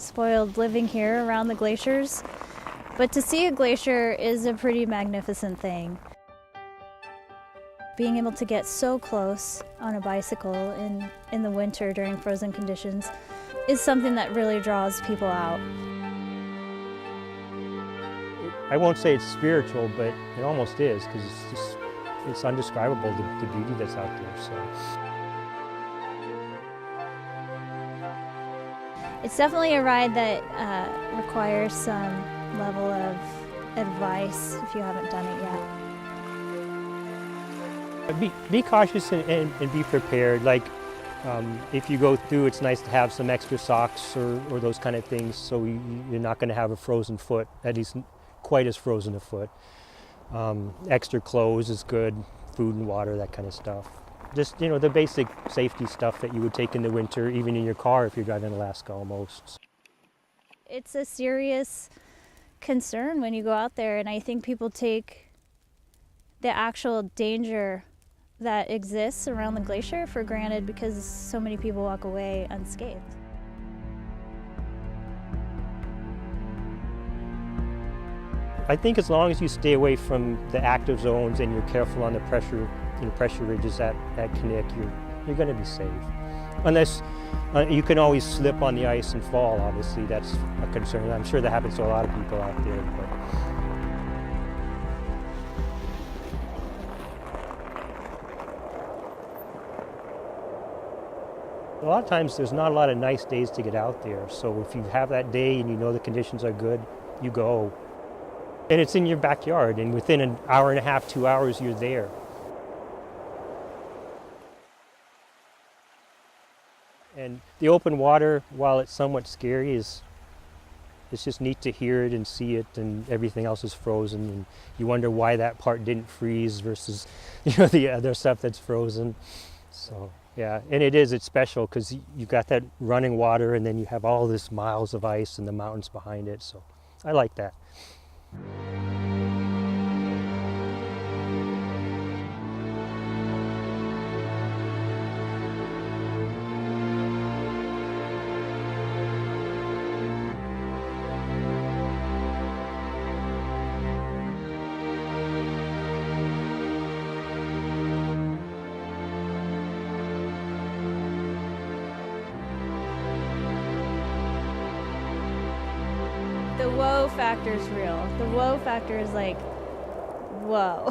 spoiled living here around the glaciers, but to see a glacier is a pretty magnificent thing. Being able to get so close on a bicycle in the winter during frozen conditions is something that really draws people out. I won't say it's spiritual, but it almost is, because it's undescribable, the beauty that's out there. So. It's definitely a ride that requires some level of advice if you haven't done it yet. Be cautious and be prepared. Like if you go through, it's nice to have some extra socks or those kind of things, so you're not going to have a frozen foot, at least quite as frozen a foot. Extra clothes is good, food and water, that kind of stuff. Just, you know, the basic safety stuff that you would take in the winter, even in your car if you're driving Alaska almost. It's a serious concern when you go out there, and I think people take the actual danger that exists around the glacier for granted because so many people walk away unscathed. I think as long as you stay away from the active zones and you're careful on the pressure ridges at Knik, you're going to be safe. Unless you can always slip on the ice and fall, obviously that's a concern. I'm sure that happens to a lot of people out there. But a lot of times there's not a lot of nice days to get out there, so if you have that day and you know the conditions are good, you go. And it's in your backyard, and within an hour and a half, 2 hours, you're there. And the open water, while it's somewhat scary, it's just neat to hear it and see it, and everything else is frozen, and you wonder why that part didn't freeze versus, you know, the other stuff that's frozen. So yeah, and it's special because you've got that running water, and then you have all this miles of ice and the mountains behind it. So I like that. The whoa factor is real. The whoa factor is like, whoa.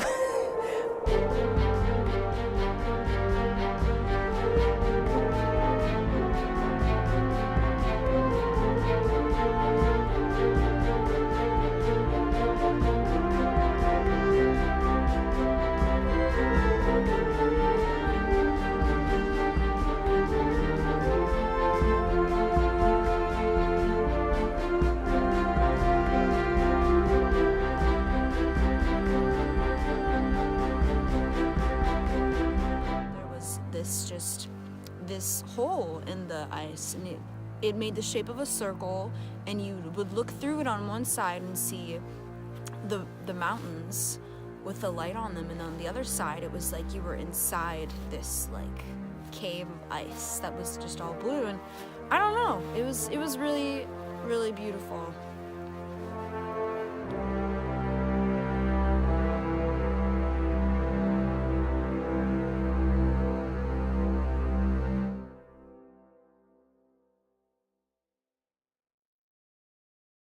This hole in the ice, and it made the shape of a circle, and you would look through it on one side and see the mountains with the light on them, and on the other side it was like you were inside this like cave of ice that was just all blue, and I don't know, it was really, really beautiful.